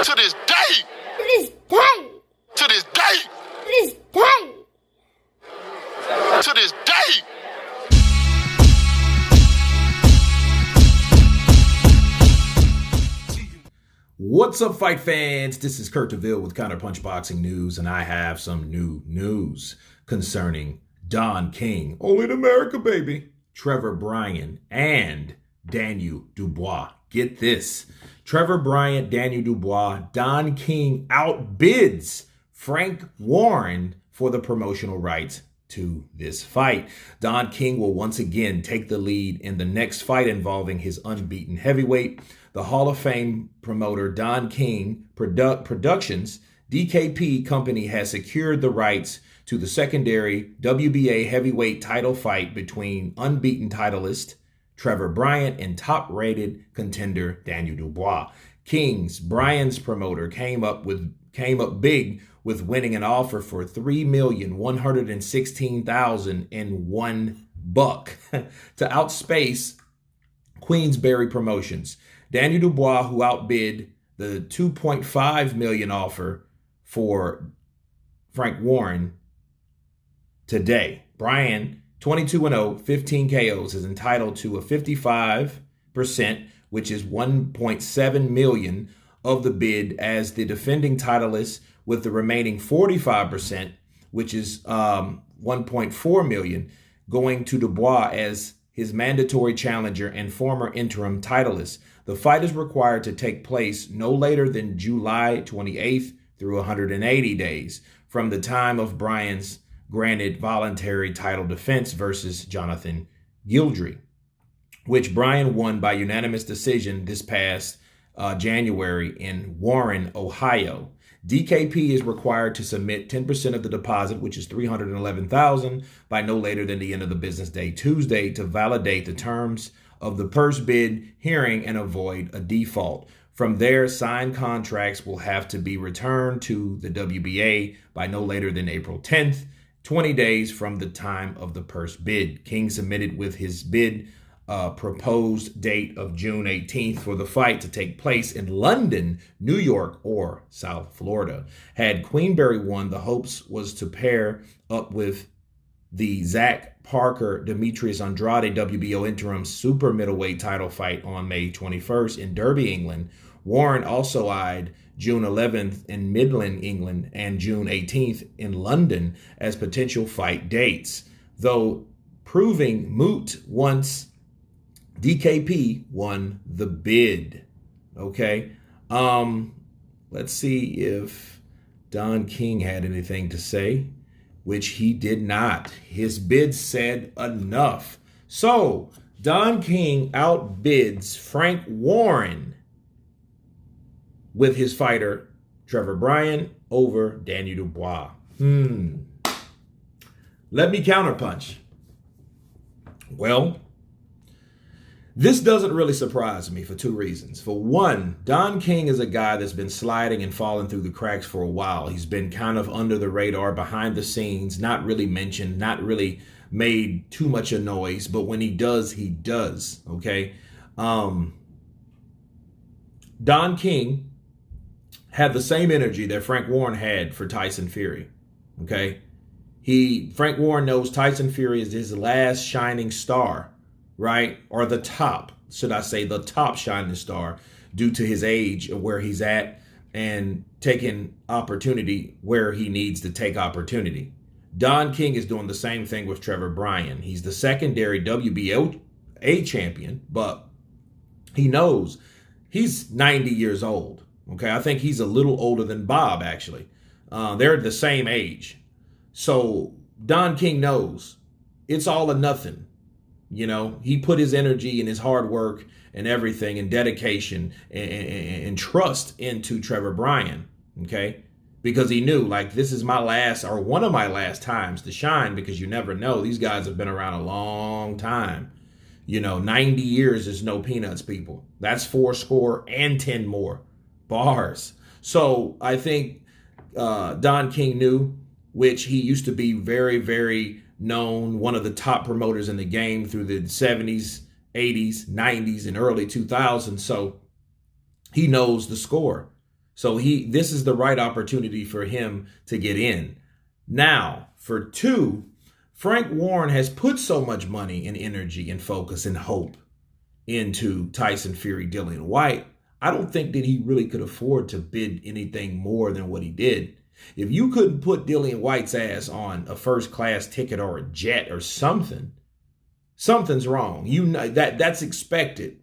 To this day. To this day. To this day. To this day. To this day. What's up, fight fans? This is Kurt DeVille with Counterpunch Boxing News, and I have some new news concerning Don King, only in America, baby, Trevor Bryan, and Daniel Dubois. Get this. Trevor Bryan, Daniel Dubois, Don King outbids Frank Warren for the promotional rights to this fight. Don King will once again take the lead in the next fight involving his unbeaten heavyweight. The Hall of Fame promoter Don King Productions, DKP company, has secured the rights to the secondary WBA heavyweight title fight between unbeaten titleist Trevor Bryan and top-rated contender Daniel Dubois. Bryan's promoter came up big with winning an offer for $3,116,001 to outspace Queensberry Promotions. Daniel Dubois, who outbid the $2.5 million offer for Frank Warren today. Bryan, 22-0, 15 KOs, is entitled to a 55%, which is $1.7 million of the bid as the defending titleist, with the remaining 45%, which is $1.4 million, going to Dubois as his mandatory challenger and former interim titleist. The fight is required to take place no later than July 28th through 180 days from the time of Bryan's granted voluntary title defense versus Jonathan Gildry, which Bryan won by unanimous decision this past January in Warren, Ohio. DKP is required to submit 10% of the deposit, which is $311,000, by no later than the end of the business day Tuesday to validate the terms of the purse bid hearing and avoid a default. From there, signed contracts will have to be returned to the WBA by no later than April 10th, 20 days from the time of the purse bid. King submitted with his bid proposed date of June 18th for the fight to take place in London, New York, or South Florida. Had Queensberry won, the hopes was to pair up with the Zach Parker Demetrius Andrade WBO interim super middleweight title fight on May 21st in Derby, England. Warren also eyed June 11th in Midland, England, and June 18th in London as potential fight dates, though proving moot once DKP won the bid. Okay. Let's see if Don King had anything to say, which he did not. His bid said enough. So Don King outbids Frank Warren with his fighter Trevor Bryan over Daniel Dubois. Let me counterpunch. Well, this doesn't really surprise me for two reasons. For one, Don King is a guy that's been sliding and falling through the cracks for a while. He's been kind of under the radar, behind the scenes, not really mentioned, not really made too much of noise, but when he does, okay? Don King had the same energy that Frank Warren had for Tyson Fury, okay? Frank Warren knows Tyson Fury is his last shining star, right? Or the top, should I say, the top shining star due to his age and where he's at and taking opportunity where he needs to take opportunity. Don King is doing the same thing with Trevor Bryan. He's the secondary WBA champion, but he knows he's 90 years old. Okay, I think he's a little older than Bob, actually. They're the same age. So Don King knows it's all or nothing. You know, he put his energy and his hard work and everything and dedication and trust into Trevor Bryan, okay? Because he knew, like, this is my last or one of my last times to shine, because you never know. These guys have been around a long time. You know, 90 years is no peanuts, people. That's 80 and 10 more bars. So I think Don King knew, which he used to be very, very known, one of the top promoters in the game through the 70s, 80s, 90s, and early 2000s. So he knows the score. So this is the right opportunity for him to get in. Now, for 2, Frank Warren has put so much money and energy and focus and hope into Tyson Fury, Dillian White. I don't think that he really could afford to bid anything more than what he did. If you couldn't put Dillian White's ass on a first-class ticket or a jet or something, something's wrong. You know that's expected.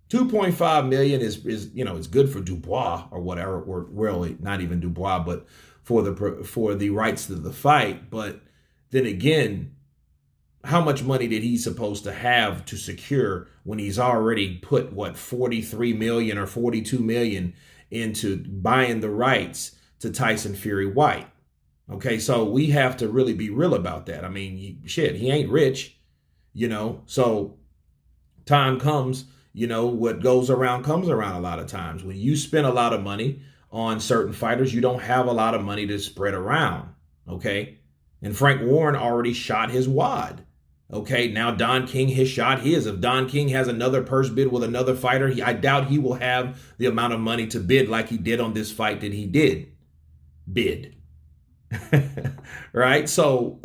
2.5 million is it's good for Dubois or whatever, or really not even Dubois, but for the rights to the fight. But then again, how much money did he supposed to have to secure when he's already put 43 million or 42 million into buying the rights to Tyson Fury White? Okay, so we have to really be real about that. I mean, he ain't rich, so time comes, what goes around comes around a lot of times. When you spend a lot of money on certain fighters, you don't have a lot of money to spread around, okay? And Frank Warren already shot his wad, okay? Now Don King has shot his. If Don King has another purse bid with another fighter, I doubt he will have the amount of money to bid like he did on this fight that he did bid. Right? So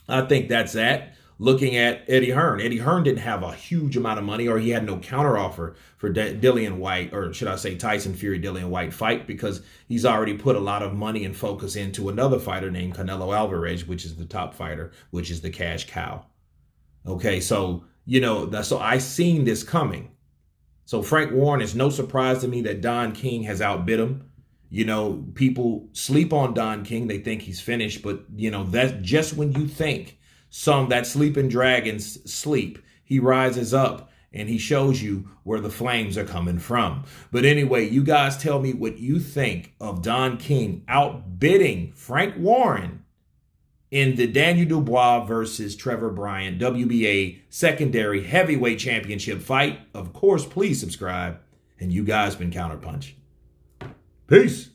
I think that's that. Looking at Eddie Hearn. Eddie Hearn didn't have a huge amount of money, or he had no counteroffer for Dillian White, or should I say Tyson Fury Dillian White fight, because he's already put a lot of money and focus into another fighter named Canelo Alvarez, which is the top fighter, which is the cash cow. Okay, so, so I seen this coming. So Frank Warren, is no surprise to me that Don King has outbid him. People sleep on Don King. They think he's finished, but, that's just when you think that sleeping dragons sleep, he rises up and he shows you where the flames are coming from. But anyway, you guys tell me what you think of Don King outbidding Frank Warren in the Daniel Dubois versus Trevor Bryan WBA secondary heavyweight championship fight. Of course, please subscribe. And you guys been Counterpunch. Peace.